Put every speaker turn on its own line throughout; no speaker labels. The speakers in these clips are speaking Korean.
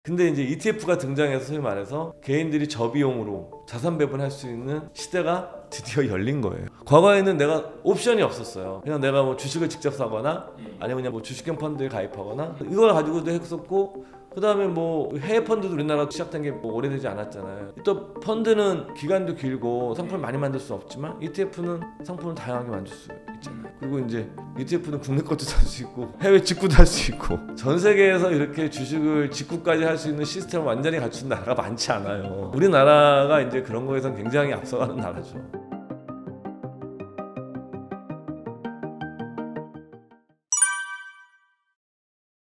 근데 이제 ETF가 등장해서 소위 말해서 개인들이 저비용으로 자산 배분할 수 있는 시대가 드디어 열린 거예요. 과거에는 내가 옵션이 없었어요. 그냥 내가 뭐 주식을 직접 사거나 아니면 그냥 뭐 주식형 펀드에 가입하거나 이걸 가지고도 했었고, 그 다음에 뭐 해외 펀드도 우리나라 시작된 게 뭐 오래되지 않았잖아요. 또 펀드는 기간도 길고 상품을 많이 만들 수 없지만 ETF는 상품을 다양하게 만들 수 있잖아요. 그리고 이제 ETF는 국내 것도 살 수 있고 해외 직구도 할 수 있고, 전 세계에서 이렇게 주식을 직구까지 할 수 있는 시스템을 완전히 갖춘 나라가 많지 않아요. 우리나라가 이제 그런 거에선 굉장히 앞서가는 나라죠.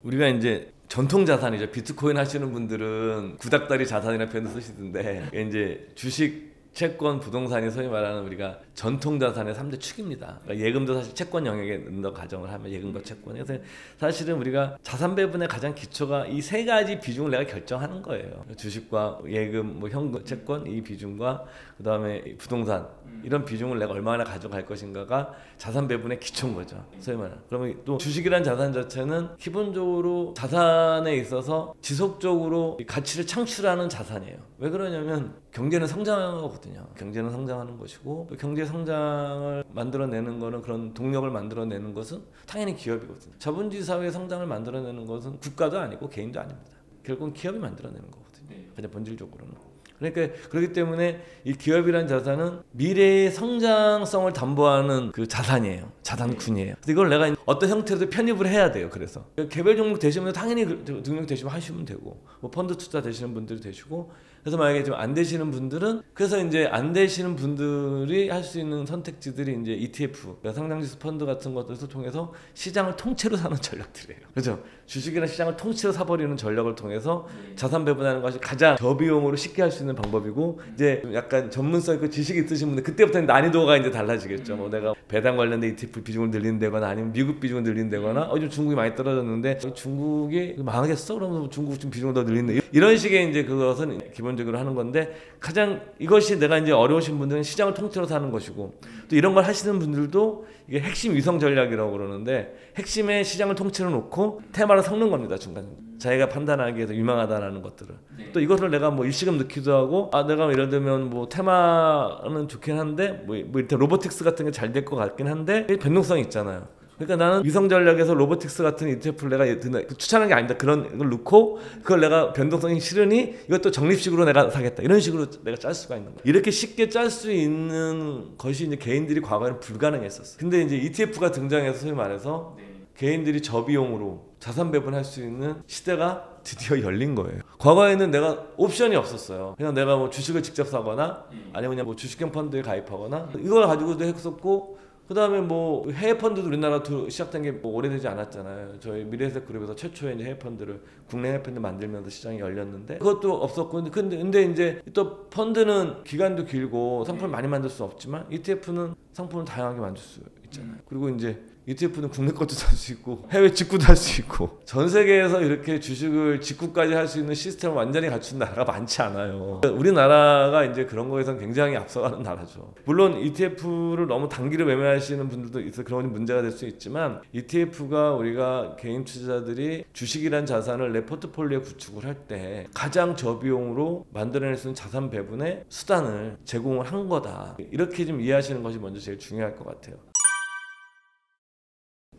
우리가 이제 전통 자산이죠. 비트코인 하시는 분들은 구닥다리 자산이라는 표현을 쓰시던데, 이제 주식, 채권, 부동산이 소위 말하는 우리가 전통 자산의 3대 축입니다. 그러니까 예금도 사실 채권 영역에 넣는다고 가정을 하면 예금과 채권. 그래서 사실은 우리가 자산 배분의 가장 기초가 이 세 가지 비중을 내가 결정하는 거예요. 주식과 예금, 뭐 현금, 채권 이 비중과 그 다음에 부동산 이런 비중을 내가 얼마나 가져갈 것인가가 자산 배분의 기초인 거죠. 소위 말하는. 그러면 또 주식이란 자산 자체는 기본적으로 자산에 있어서 지속적으로 가치를 창출하는 자산이에요. 왜 그러냐면 경제는 성장하거든요. 경제는 성장하는 것이고, 또 경제 성장을 만들어내는 거는, 그런 동력을 만들어내는 것은 당연히 기업이거든요. 자본주의 사회의 성장을 만들어내는 것은 국가도 아니고 개인도 아닙니다. 결국은 기업이 만들어내는 거거든요. 가장 본질적으로는. 그러니까 그렇기 때문에 이 기업이란 자산은 미래의 성장성을 담보하는 그 자산이에요. 자산군이에요. 그래서 이걸 내가 어떤 형태로도 편입을 해야 돼요. 그래서 개별 종목 되시면 당연히 등록 되시면 하시면 되고, 뭐 펀드 투자 되시는 분들이 되시고, 그래서 만약에 좀 안 되시는 분들은, 그래서 이제 안 되시는 분들이 할 수 있는 선택지들이 이제 ETF, 그러니까 상장지수 펀드 같은 것들을 통해서 시장을 통째로 사는 전략들이에요. 그렇죠? 주식이나 시장을 통째로 사버리는 전략을 통해서 자산 배분하는 것이 가장 저비용으로 쉽게 할 수 있는 방법이고, 이제 약간 전문성 있고 지식이 있으신 분들 그때부터 난이도가 이제 달라지겠죠. 뭐 내가 배당 관련된 ETF 비중을 늘린다거나 아니면 미국 비중을 늘린다거나, 요즘 중국이 많이 떨어졌는데 중국이 망하겠어? 그러면 중국 좀 비중을 더 늘린다. 이런 식의 이제 그것은 기본적으로 하는 건데, 가장 이것이 내가 이제 어려우신 분들은 시장을 통째로 사는 것이고, 또 이런 걸 하시는 분들도 이게 핵심 위성 전략이라고 그러는데, 핵심의 시장을 통째로 놓고 테마를 섞는 겁니다. 중간에 자기가 판단하기에서 유망하다라는 것들을. 또 이것을 내가 뭐 일시금 넣기도 하고, 내가 예를 들면 뭐 테마는 좋긴 한데 뭐 일단 로보틱스 같은 게 잘 될 것 같긴 한데 변동성이 있잖아요. 그러니까 나는 위성 전략에서 로보틱스 같은 ETF를 내가 추천하는 게 아니다. 그런 걸 넣고, 그걸 내가 변동성이 싫으니 이것도 적립식으로 내가 사겠다. 이런 식으로 내가 짤 수가 있는 거예요. 이렇게 쉽게 짤 수 있는 것이 이제 개인들이 과거에는 불가능했었어요. 근데 이제 ETF가 등장해서 소위 말해서 개인들이 저비용으로 자산 배분할 수 있는 시대가 드디어 열린 거예요. 과거에는 내가 옵션이 없었어요. 그냥 내가 뭐 주식을 직접 사거나 아니면 그냥 뭐 주식형 펀드에 가입하거나 이걸 가지고도 했었고, 그 다음에 뭐 해외 펀드도 우리나라 시작된 게 뭐 오래되지 않았잖아요. 저희 미래에셋 그룹에서 최초의 이제 해외 펀드를, 국내 해외 펀드 만들면서 시장이 열렸는데, 그것도 없었고, 근데 이제 또 펀드는 기간도 길고 상품을 많이 만들 수 없지만 ETF는 상품을 다양하게 만들 수 있잖아요. 그리고 이제 ETF는 국내 것도 살 수 있고 해외 직구도 할 수 있고, 전 세계에서 이렇게 주식을 직구까지 할 수 있는 시스템을 완전히 갖춘 나라가 많지 않아요. 우리나라가 이제 그런 거에선 굉장히 앞서가는 나라죠. 물론 ETF를 너무 단기로 매매하시는 분들도 있어 그런 문제가 될 수 있지만, ETF가 우리가 개인 투자자들이 주식이란 자산을 내 포트폴리오에 구축을 할 때 가장 저비용으로 만들어낼 수 있는 자산 배분의 수단을 제공을 한 거다. 이렇게 좀 이해하시는 것이 먼저 제일 중요할 것 같아요.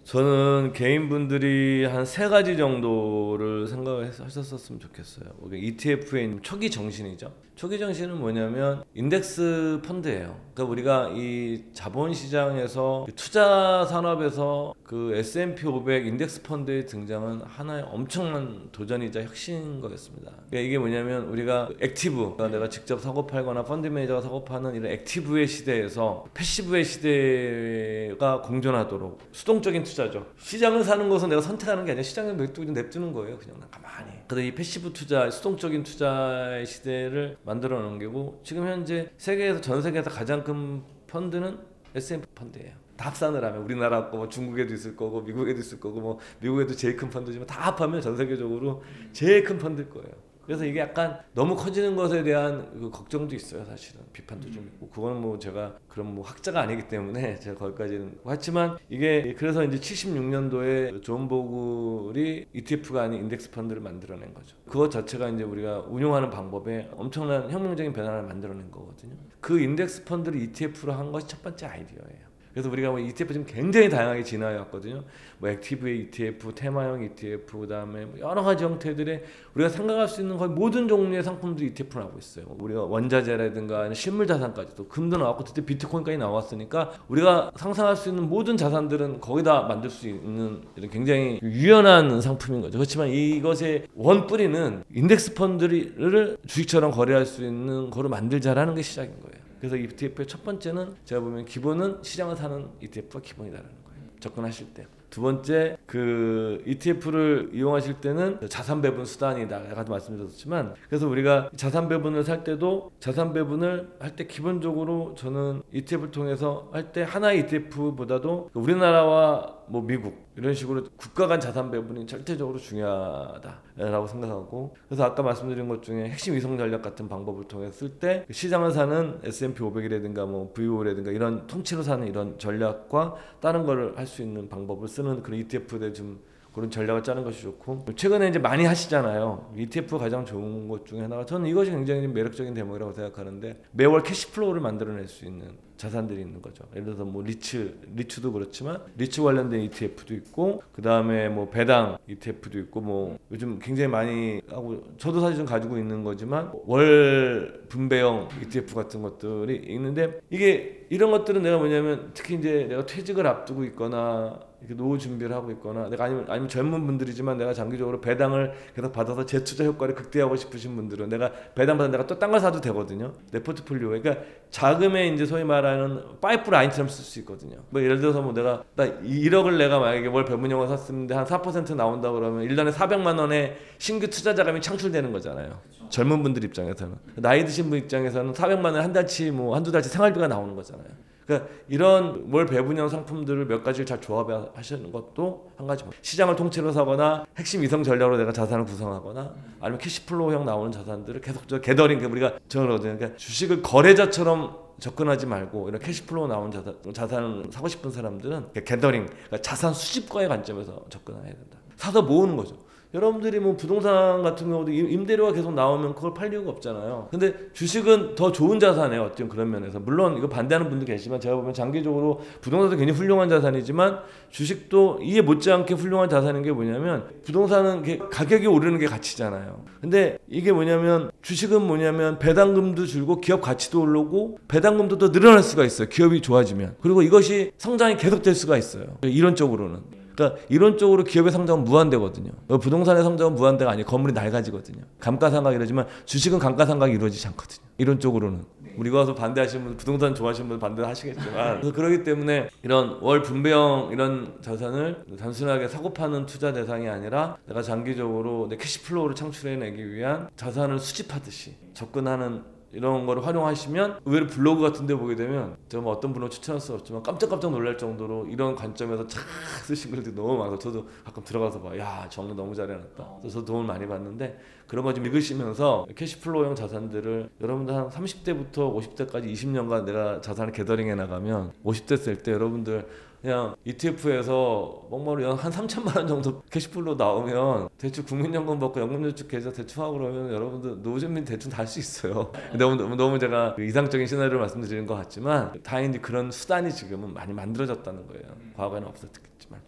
저는 개인분들이 한 세 가지 정도를 생각을 하셨었으면 좋겠어요. ETF의 초기 정신이죠. 초기 정신은 뭐냐면 인덱스 펀드예요. 그러니까 우리가 이 자본시장에서 투자 산업에서 그 S&P 500 인덱스 펀드의 등장은 하나의 엄청난 도전이자 혁신인 거였습니다. 그러니까 이게 뭐냐면 우리가 액티브, 그러니까 내가 직접 사고 팔거나 펀드 매니저가 사고 파는 이런 액티브의 시대에서 패시브의 시대가 공존하도록, 수동적인 투자죠. 시장을 사는 것은 내가 선택하는 게 아니라 시장에 냅두는 거예요. 그냥 가만히. 그래서 이 패시브 투자, 수동적인 투자의 시대를 만들어 놓은 게고, 지금 현재 세계에서, 전 세계에서 가장 큰 펀드는 S&P 펀드예요. 다 합산을 하면 우리나라 거, 뭐 중국에도 있을 거고 미국에도 있을 거고, 뭐 미국에도 제일 큰 펀드지만 다 합하면 전 세계적으로 제일 큰 펀드일 거예요. 그래서 이게 약간 너무 커지는 것에 대한 그 걱정도 있어요. 사실은 비판도 좀 있고 그거는 뭐 제가 그런 뭐 학자가 아니기 때문에 제가 거기까지는 하지만 이게 그래서 이제 76년도에 존 보글이 ETF가 아닌 인덱스 펀드를 만들어낸 거죠. 그것 자체가 이제 우리가 운용하는 방법에 엄청난 혁명적인 변화를 만들어낸 거거든요. 그 인덱스 펀드를 ETF로 한 것이 첫 번째 아이디어예요. 그래서 우리가 뭐 ETF 지금 굉장히 다양하게 진화해 왔거든요. 뭐 액티브의 ETF, 테마형 ETF, 그다음에 뭐 여러 가지 형태들의 우리가 생각할 수 있는 거의 모든 종류의 상품들이 ETF를 하고 있어요. 우리가 원자재라든가 실물 자산까지도 금도 나왔고 그때 비트코인까지 나왔으니까 우리가 상상할 수 있는 모든 자산들은 거기다 만들 수 있는 이런 굉장히 유연한 상품인 거죠. 그렇지만 이것의 원 뿌리는 인덱스 펀드를 주식처럼 거래할 수 있는 거로 만들자라는 게 시작인 거예요. 그래서 ETF의 첫 번째는 제가 보면 기본은 시장을 사는 ETF가 기본이라는 거예요. 접근하실 때. 두 번째 그 ETF를 이용하실 때는 자산 배분 수단이다. 아까도 말씀드렸지만 그래서 우리가 자산 배분을 살 때도 자산 배분을 할 때 기본적으로 저는 ETF를 통해서 할 때 하나의 ETF보다도 우리나라와 뭐 미국 이런 식으로 국가 간 자산 배분이 절대적으로 중요하다라고 생각하고 그래서 아까 말씀드린 것 중에 핵심 이성 전략 같은 방법을 통해 쓸 때 시장을 사는 S&P 500이라든가 뭐 VO라든가 이런 통째로 사는 이런 전략과 다른 거를 할 수 있는 방법을 쓰는 그런 ETF에 좀 그런 전략을 짜는 것이 좋고 최근에 이제 많이 하시잖아요. ETF가 가장 좋은 것 중에 하나가 저는 이것이 굉장히 매력적인 대목이라고 생각하는데 매월 캐시플로우를 만들어낼 수 있는 자산들이 있는 거죠. 예를 들어서 뭐 리츠도 그렇지만 리츠 관련된 ETF도 있고 그 다음에 뭐 배당 ETF도 있고 뭐 요즘 굉장히 많이 하고 저도 사실 좀 가지고 있는 거지만 월 분배형 ETF 같은 것들이 있는데 이게 이런 것들은 내가 뭐냐면 특히 이제 내가 퇴직을 앞두고 있거나 이렇게 노후 준비를 하고 있거나 내가 아니면 젊은 분들이지만 내가 장기적으로 배당을 계속 받아서 재투자 효과를 극대화하고 싶으신 분들은 내가 배당 받아 내가 또 딴 걸 사도 되거든요. 내 포트폴리오에 그러니까 자금의 이제 소위 말하는 파이프라인처럼 쓸 수 있거든요. 뭐 예를 들어서 뭐 내가 1억을 내가 만약에 월 배분형을 샀는데 한 4% 나온다 그러면 1년에 400만 원의 신규 투자 자금이 창출되는 거잖아요. 그렇죠. 젊은 분들 입장에서는 나이 드신 분 입장에서는 400만 원 한 달치 뭐 한두 달치 생활비가 나오는 거잖아요. 그러니까 이런 월 배분형 상품들을 몇 가지를 잘 조합하시는 것도 한 가지 시장을 통째로 사거나 핵심 이성 전략으로 내가 자산을 구성하거나 아니면 캐시플로우형 나오는 자산들을 계속 게더링 우리가 저거거든요. 그러니까 주식을 거래자처럼 접근하지 말고 이런 캐시플로우 나오는 자산을 사고 싶은 사람들은 게더링 그러니까 자산 수집과의 관점에서 접근해야 된다. 사서 모으는 거죠. 여러분들이 뭐 부동산 같은 경우도 임대료가 계속 나오면 그걸 팔 이유가 없잖아요. 근데 주식은 더 좋은 자산이에요. 어떤 그런 면에서. 물론 이거 반대하는 분도 계시지만 제가 보면 장기적으로 부동산도 굉장히 훌륭한 자산이지만 주식도 이에 못지않게 훌륭한 자산인 게 뭐냐면 부동산은 가격이 오르는 게 가치잖아요. 근데 이게 뭐냐면 주식은 뭐냐면 배당금도 줄고 기업 가치도 오르고 배당금도 더 늘어날 수가 있어요. 기업이 좋아지면. 그리고 이것이 성장이 계속될 수가 있어요. 이론적으로는. 그러니까 이론적으로 기업의 성장은 무한대거든요. 부동산의 성장은 무한대가 아니에요. 건물이 낡아지거든요. 감가상각 이러지만 주식은 감가상각이 이루어지지 않거든요. 이론적으로는. 우리가 와서 반대하시는 분, 부동산 좋아하시는 분 반대하시겠지만 그래서 그렇기 때문에 이런 월 분배형 이런 자산을 단순하게 사고 파는 투자 대상이 아니라 내가 장기적으로 내 캐시플로우를 창출해내기 위한 자산을 수집하듯이 접근하는 이런 거를 활용하시면 의외로 블로그 같은 데 보게 되면 제가 뭐 어떤 분을 추천할 수 없지만 깜짝깜짝 놀랄 정도로 이런 관점에서 쫙 쓰신 글들이 너무 많아서 저도 가끔 들어가서 봐. 야 정리 너무 잘해놨다. 그래서 저도 도움을 많이 받는데 그런 거 좀 읽으시면서 캐시플로우형 자산들을 여러분들 한 30대부터 50대까지 20년간 내가 자산을 게더링해 나가면 50대 쓸 때 여러분들 그냥 ETF에서 멍멍이 한 3천만 원 정도 캐시플로우 나오면 대충 국민연금 받고 연금저축 계좌 대충 하고 그러면 여러분들 노후준비 대충 다 할 수 있어요. 너무 제가 이상적인 시나리오를 말씀드리는 것 같지만 다행히 그런 수단이 지금은 많이 만들어졌다는 거예요. 과거에는 없었겠지만.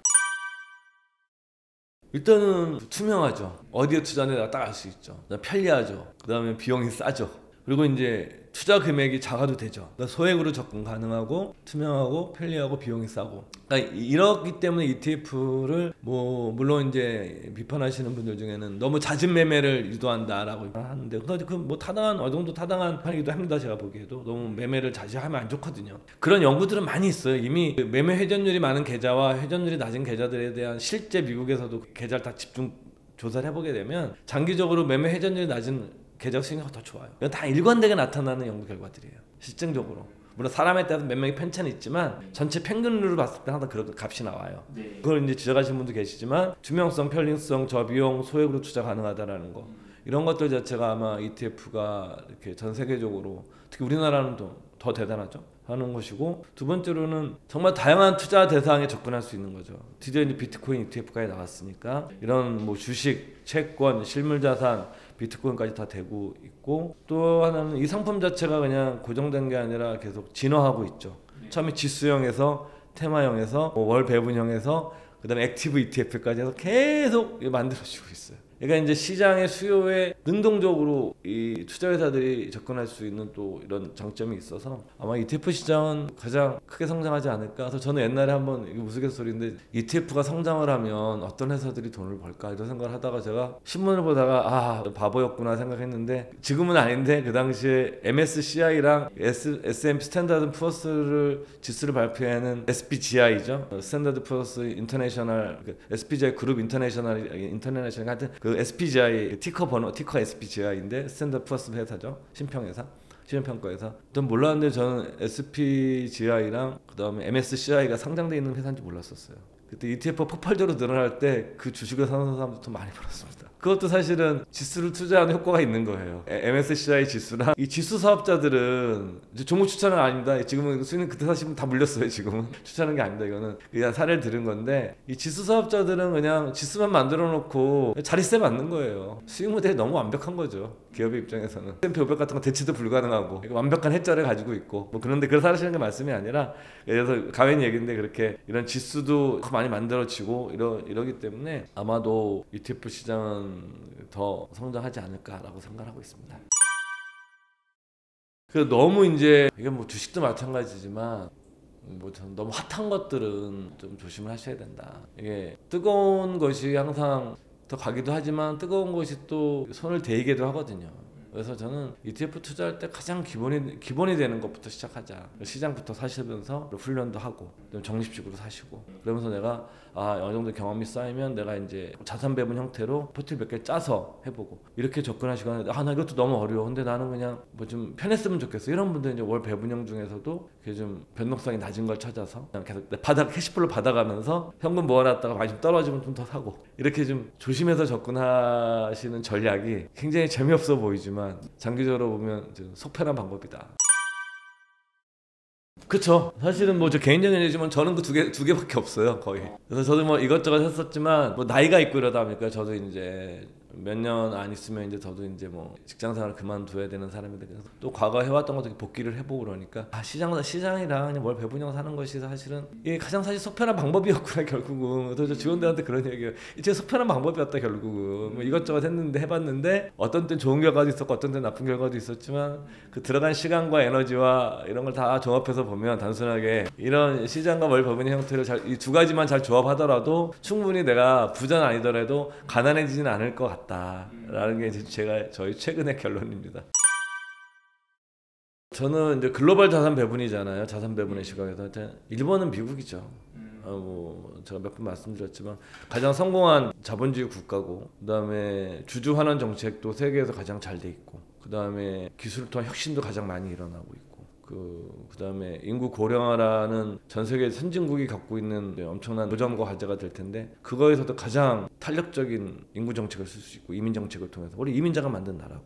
일단은 투명하죠. 어디에 투자하는지 딱 알 수 있죠. 편리하죠. 그 다음에 비용이 싸죠. 그리고 이제 투자 금액이 작아도 되죠. 그러니까 소액으로 접근 가능하고 투명하고 편리하고 비용이 싸고. 그러니까 이렇기 때문에 ETF를 뭐 물론 이제 비판하시는 분들 중에는 너무 잦은 매매를 유도한다라고 하는데 그 뭐 타당한 어느 정도 타당한 판이기도 합니다. 제가 보기에도 너무 매매를 자주 하면 안 좋거든요. 그런 연구들은 많이 있어요. 이미 매매 회전율이 많은 계좌와 회전율이 낮은 계좌들에 대한 실제 미국에서도 계좌를 다 집중 조사를 해보게 되면 장기적으로 매매 회전율이 낮은 계좌 수익률이 더 좋아요. 이건 다 일관되게 나타나는 연구 결과들이에요. 실증적으로. 물론 사람에 따라서 몇 명의 편차는 있지만 전체 평균으로 봤을 때 항상 그런 값이 나와요. 그걸 이제 지적하시는 분도 계시지만 투명성, 편리성, 저비용, 소액으로 투자 가능하다라는 거. 이런 것들 자체가 아마 ETF가 이렇게 전 세계적으로 특히 우리나라는 더 대단하죠. 하는 것이고, 두 번째로는 정말 다양한 투자 대상에 접근할 수 있는 거죠. 드디어 이제 비트코인 ETF까지 나왔으니까 이런 뭐 주식, 채권, 실물자산, 비트코인까지 다 되고 있고, 또 하나는 이 상품 자체가 그냥 고정된 게 아니라 계속 진화하고 있죠. 처음에 지수형에서 테마형에서 월 배분형에서 그다음에 액티브 ETF까지 해서 계속 만들어지고 있어요. 그러니까 이제 시장의 수요에 능동적으로 이 투자회사들이 접근할 수 있는 또 이런 장점이 있어서 아마 ETF 시장은 가장 크게 성장하지 않을까. 그래서 저는 옛날에 한번 이게 우스갯소리인데 ETF가 성장을 하면 어떤 회사들이 돈을 벌까 이런 생각을 하다가 제가 신문을 보다가 바보였구나 생각했는데, 지금은 아닌데 그 당시에 MSCI랑 S&P 스탠다드 푸어스를 지수를 발표하는 SPGI죠. 스탠다드 푸어스 인터내셔널, SPGI 그룹 인터내셔널 하여튼 그 SPGI 티커 번호 티커 SPGI인데 스탠다드 푸어스 회사죠. 신평회사, 신용평가회사. 전 몰랐는데 저는 SPGI랑 그다음에 MSCI가 상장돼 있는 회사인지 몰랐었어요. 그때 ETF 폭발적으로 늘어날 때 그 주식을 사는 사람도 더 많이 벌었습니다. 그것도 사실은 지수를 투자하는 효과가 있는 거예요. MSCI 지수랑 이 지수 사업자들은 종목 추천은 아닙니다. 지금은 수익은 그때 사시면 다 물렸어요. 지금은 추천하는 게 아닙니다. 이거는 그냥 사례를 들은 건데, 이 지수 사업자들은 그냥 지수만 만들어 놓고 자릿세 맞는 거예요. 수익 모델이 너무 완벽한 거죠. 기업의 입장에서는 S&P 500 같은 거 대체도 불가능하고 완벽한 해자를 가지고 있고 뭐 그런데 그래서 하시는 게 말씀이 아니라, 그래서 가변 얘기인데 그렇게 이런 지수도 많이 만들어지고 이러기 때문에 아마도 ETF 시장은 더 성장하지 않을까라고 생각하고 있습니다. 그 너무 이제 이게 뭐 주식도 마찬가지지만 뭐 너무 핫한 것들은 좀 조심을 하셔야 된다. 이게 뜨거운 것이 항상 더 가기도 하지만 뜨거운 것이 또 손을 데이기도 하거든요. 그래서 저는 ETF 투자할 때 가장 기본이 되는 것부터 시작하자. 시장부터 사시면서 훈련도 하고 적립식으로 사시고, 그러면서 내가 어느 정도 경험이 쌓이면 내가 이제 자산 배분 형태로 포트를 몇 개 짜서 해보고 이렇게 접근하시거나, 나 이것도 너무 어려워. 근데 나는 그냥 뭐 좀 편했으면 좋겠어. 이런 분들 이제 월 배분형 중에서도 이렇게 좀 변동성이 낮은 걸 찾아서 그냥 계속 캐시플로 받아가면서 현금 모아놨다가 많이 좀 떨어지면 좀 더 사고, 이렇게 좀 조심해서 접근하시는 전략이 굉장히 재미없어 보이지만 장기적으로 보면 속편한 방법이다. 그쵸. 사실은 뭐 저 개인적인 얘기지만 저는 그 두 개밖에 없어요, 거의. 그래서 저도 뭐 이것저것 했었지만 뭐 나이가 있고 이러다 보니까 저도 이제 몇 년 안 있으면 이제 저도 이제 뭐 직장생활을 그만둬야 되는 사람인데, 그래서 또 과거 해왔던 것도 복귀를 해보고 그러니까 시장이랑 그냥 뭘 배분형 사는 것이 사실은 이게 가장 사실 속편한 방법이었구나 결국은. 그래서 저 직원들한테 그런 얘기예요. 이제 속편한 방법이었다 결국은. 뭐 이것저것 했는데 해봤는데 어떤 땐 좋은 결과도 있었고 어떤 땐 나쁜 결과도 있었지만 그 들어간 시간과 에너지와 이런 걸 다 종합해서 보면 단순하게 이런 시장과 월 배분형 형태를 이 두 가지만 잘 조합하더라도 충분히 내가 부자는 아니더라도 가난해지진 않을 것 같다라는 게 이제 저희 최근의 결론입니다. 저는 이제 글로벌 자산 배분이잖아요. 자산 배분의 시각에서 일본은 미국이죠. 뭐 제가 몇 번 말씀드렸지만 가장 성공한 자본주의 국가고, 그다음에 주주 환원 정책도 세계에서 가장 잘 돼 있고, 그다음에 기술을 통한 혁신도 가장 많이 일어나고 있고, 그다음에 인구 고령화라는 전 세계 선진국이 갖고 있는 엄청난 도전과 과제가 될 텐데, 그거에서도 가장 탄력적인 인구 정책을 쓸 수 있고 이민 정책을 통해서 우리 이민자가 만든 나라고,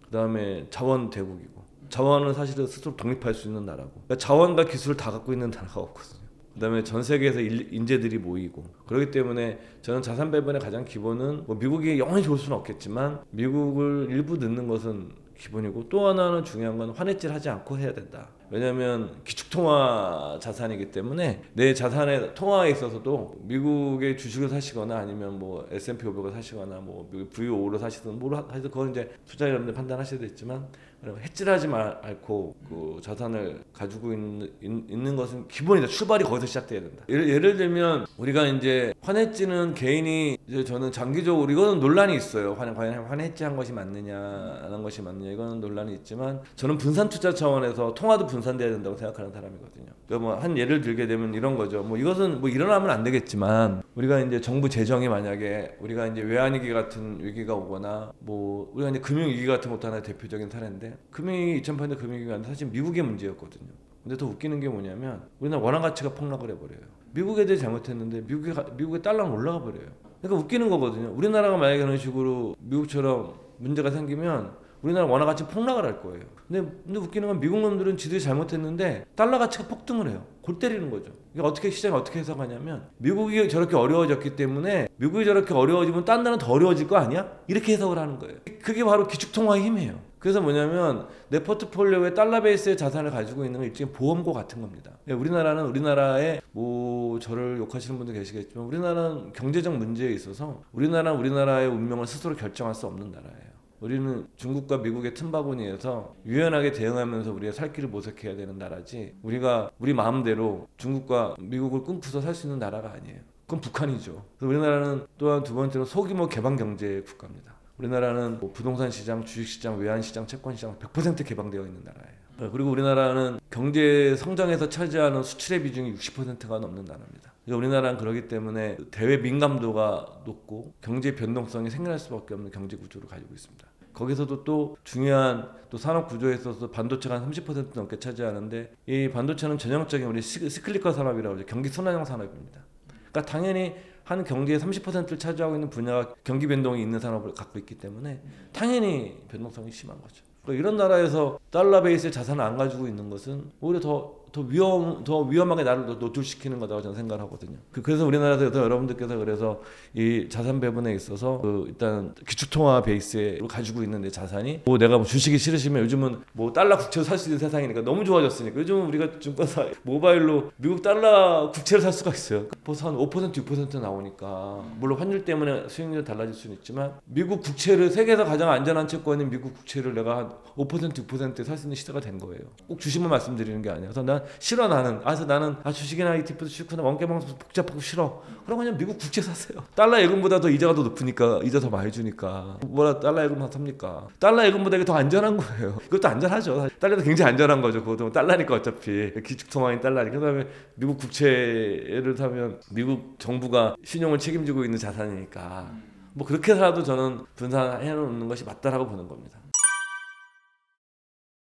그다음에 자원 대국이고, 자원은 사실은 스스로 독립할 수 있는 나라고, 그러니까 자원과 기술을 다 갖고 있는 나라가 없거든요. 그다음에 전 세계에서 인재들이 모이고, 그렇기 때문에 저는 자산 배분의 가장 기본은 뭐 미국이 영원히 좋을 수는 없겠지만 미국을 일부 넣는 것은 기본이고, 또 하나는 중요한 건 환해질하지 않고 해야 된다. 왜냐하면 기축통화 자산이기 때문에 내 자산의 통화에 있어서도 미국의 주식을 사시거나 아니면 뭐 S&P 500을 사시거나 뭐 VO를 사시든 뭘 하시든 그건 이제 투자자분들 판단하셔야 되겠지만, 해질하지 않고 그 자산을 가지고 있는 것은 기본이다. 출발이 거기서 시작돼야 된다. 예를 들면 우리가 이제 환해지는 개인이 이제 저는 장기적으로 이거는 논란이 있어요. 과연 환해지한 것이 맞느냐 안 한 것이 맞느냐, 이거는 논란이 있지만 저는 분산 투자 차원에서 통화도 분산돼야 된다고 생각하는 사람이거든요. 그러니까 뭐 한 예를 들게 되면 이런 거죠. 뭐 이것은 뭐 일어나면 안 되겠지만, 우리가 이제 정부 재정이 만약에 우리가 이제 외환위기 같은 위기가 오거나 뭐 우리가 이제 금융위기 같은 것도 하나의 대표적인 사례인데, 금융위기 2008년 금융위기가 사실 미국의 문제였거든요. 근데 더 웃기는 게 뭐냐면 우리나라 원화 가치가 폭락을 해버려요. 미국 애들이 잘못했는데 미국의 달러는 올라가 버려요. 그러니까 웃기는 거거든요. 우리나라가 만약에 그런 식으로 미국처럼 문제가 생기면 우리나라 원화 가치 폭락을 할 거예요. 근데 웃기는 건 미국 놈들은 지들이 잘못했는데 달러 가치가 폭등을 해요. 골 때리는 거죠. 이게 어떻게 시장이 어떻게 해석하냐면 미국이 저렇게 어려워졌기 때문에 미국이 저렇게 어려워지면 딴 나라는 더 어려워질 거 아니야? 이렇게 해석을 하는 거예요. 그게 바로 기축통화의 힘이에요. 그래서 뭐냐면 내 포트폴리오에 달러 베이스의 자산을 가지고 있는 건 일종의 보험고 같은 겁니다. 우리나라는 우리나라의 뭐 저를 욕하시는 분도 계시겠지만 우리나라는 경제적 문제에 있어서 우리나라는 우리나라의 운명을 스스로 결정할 수 없는 나라예요. 우리는 중국과 미국의 틈바구니에서 유연하게 대응하면서 우리가 살 길을 모색해야 되는 나라지 우리가 우리 마음대로 중국과 미국을 끊고서 살 수 있는 나라가 아니에요. 그건 북한이죠. 그래서 우리나라는 또한 두 번째로 소규모 개방 경제 국가입니다. 우리나라는 뭐 부동산 시장, 주식 시장, 외환 시장, 채권 시장 100% 개방되어 있는 나라예요. 그리고 우리나라는 경제 성장에서 차지하는 수출의 비중이 60%가 넘는 나라입니다. 그러니까 우리나라는 그렇기 때문에 대외 민감도가 높고 경제 변동성이 생겨날 수밖에 없는 경제 구조를 가지고 있습니다. 거기서도 또 중요한 또 산업 구조에 있어서 반도체가 한 30% 넘게 차지하는데 이 반도체는 전형적인 우리 시클리컬 산업이라고 하죠. 경기 순환형 산업입니다. 그러니까 당연히 한 경제의 30%를 차지하고 있는 분야가 경기 변동이 있는 산업을 갖고 있기 때문에 당연히 변동성이 심한 거죠. 그러니까 이런 나라에서 달러 베이스의 자산을 안 가지고 있는 것은 오히려 더 위험하게 나를 노출시키는 거다고 저는 생각하거든요. 그래서 우리나라에서 여러분들께서 그래서 이 자산 배분에 있어서 일단 기축통화 베이스로 가지고 있는 내 자산이 뭐 내가 뭐 주식이 싫으시면 요즘은 뭐 달러 국채로 살 수 있는 세상이니까 너무 좋아졌으니까 요즘은 우리가 증권사 모바일로 미국 달러 국채를 살 수가 있어요. 벌써 한 5% 6% 나오니까 물론 환율 때문에 수익률이 달라질 수는 있지만 미국 국채를 세계에서 가장 안전한 채권인 미국 국채를 내가 한 5% 6%에 살 수 있는 시대가 된 거예요. 꼭 주식만 말씀드리는 게 아니라 그래서 난 싫어 나는. 그래서 나는 주식이나 ETF도 싫구나 원가방송 복잡하고 싫어. 그럼 그냥 미국 국채 사세요. 달러 예금보다 더 이자가 더 높으니까 이자 더 많이 주니까 뭐라 달러 예금 삽니까? 달러 예금보다 이게 더 안전한 거예요. 이것도 안전하죠. 달러도 굉장히 안전한 거죠. 그것도 달러니까 어차피 기축통화인 달러니까. 그다음에 미국 국채를 사면 미국 정부가 신용을 책임지고 있는 자산이니까 뭐 그렇게 살아도 저는 분산해 놓는 것이 맞다라고 보는 겁니다.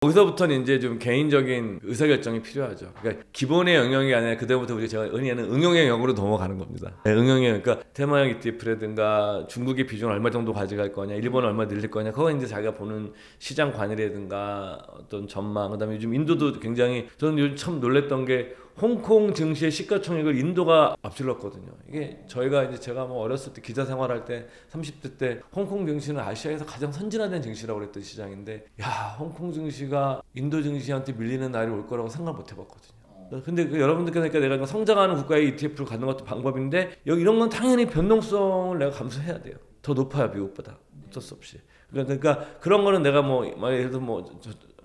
거기서부터는 이제 좀 개인적인 의사결정이 필요하죠. 그러니까 기본의 영역이 아니라 그다음부터 제가 의미하는 응용의 영역으로 넘어가는 겁니다. 응용의 그러니까 테마형 ETF라든가 중국의 비중을 얼마 정도 가져갈 거냐, 일본은 얼마 늘릴 거냐, 그건 이제 자기가 보는 시장 관이라든가 어떤 전망, 그다음에 요즘 인도도 굉장히 저는 요즘 참 놀랬던 게 홍콩 증시의 시가총액을 인도가 앞질렀거든요. 이게 제가 뭐 어렸을 때 기자 생활할 때 30대 때 홍콩 증시는 아시아에서 가장 선진화된 증시라고 그랬던 시장인데 야 홍콩 증시가 인도 증시한테 밀리는 날이 올 거라고 생각 못 해봤거든요. 근데 여러분들께서 그러니까 내가 성장하는 국가의 ETF를 갖는 것도 방법인데 여기 이런 건 당연히 변동성을 내가 감수해야 돼요. 더 높아요 미국보다 어쩔 수 없이. 그러니까 그런 거는 내가 뭐 예를 들어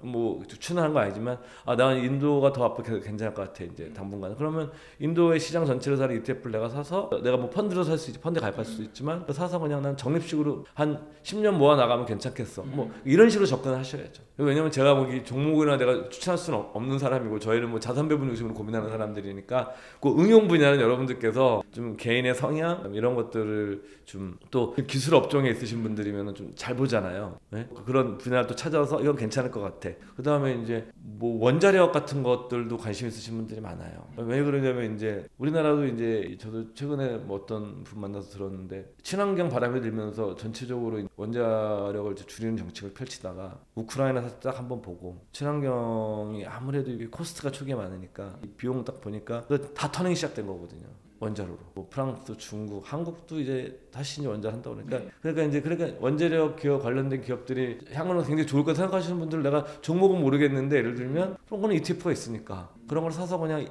뭐 추천하는 거 아니지만 난 인도가 더 앞으로 괜찮을 것 같아 이제 당분간. 그러면 인도의 시장 전체를 사는 ETF를 내가 사서 내가 뭐 펀드로 살 수 있지, 펀드에 가입할 수도 있지만 사서 그냥 난 적립식으로 한 10년 모아 나가면 괜찮겠어. 뭐 이런 식으로 접근을 하셔야죠. 왜냐면 제가 뭐 이 종목이나 내가 추천할 수는 없는 사람이고 저희는 뭐 자산 배분 중심으로 고민하는 사람들이니까 그 응용 분야는 여러분들께서 좀 개인의 성향 이런 것들을 좀 또 기술 업종에 있으신 분들이면 좀 잘 보잖아요. 네? 그런 분야를 또 찾아서 이건 괜찮을 것 같아. 그 다음에 이제 뭐 원자력 같은 것들도 관심 있으신 분들이 많아요. 왜 그러냐면 이제 우리나라도 이제 저도 최근에 뭐 어떤 분 만나서 들었는데 친환경 바람이 들면서 전체적으로 원자력을 줄이는 정책을 펼치다가 우크라이나 딱 한번 보고 친환경이 아무래도 이게 코스트가 초기에 많으니까 비용 딱 보니까 다 터닝이 시작된 거거든요. 원자로로. 뭐 프랑스, 중국, 한국도 이제 다시 원자로 한다고 그러니까 원자력 기업 관련된 기업들이 향후는 굉장히 좋을 거라 생각하시는 분들 내가 종목은 모르겠는데 예를 들면 그런 거는 ETF가 있으니까 그런 걸 사서 그냥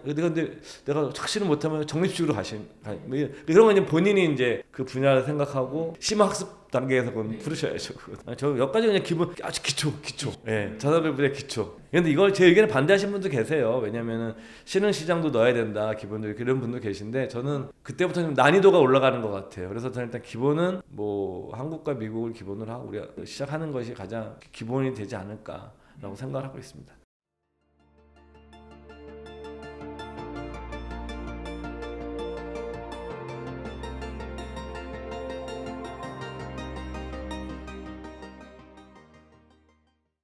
내가 확실히 못하면 적립식으로 이런 건 이제 본인이 이제 그 분야를 생각하고 심학습 단계에서 그건 풀으셔야죠. 저 여기까지 그냥 기본 아주 기초. 예, 자산 배분의 기초. 근데 이걸 제 의견에 반대하시는 분도 계세요. 왜냐면은 신흥 시장도 넣어야 된다. 기본적으로 그런 분도 계신데 저는 그때부터 좀 난이도가 올라가는 것 같아요. 그래서 저는 일단 기본은 뭐 한국과 미국을 기본으로 하고 우리가 시작하는 것이 가장 기본이 되지 않을까라고 생각을 하고 있습니다.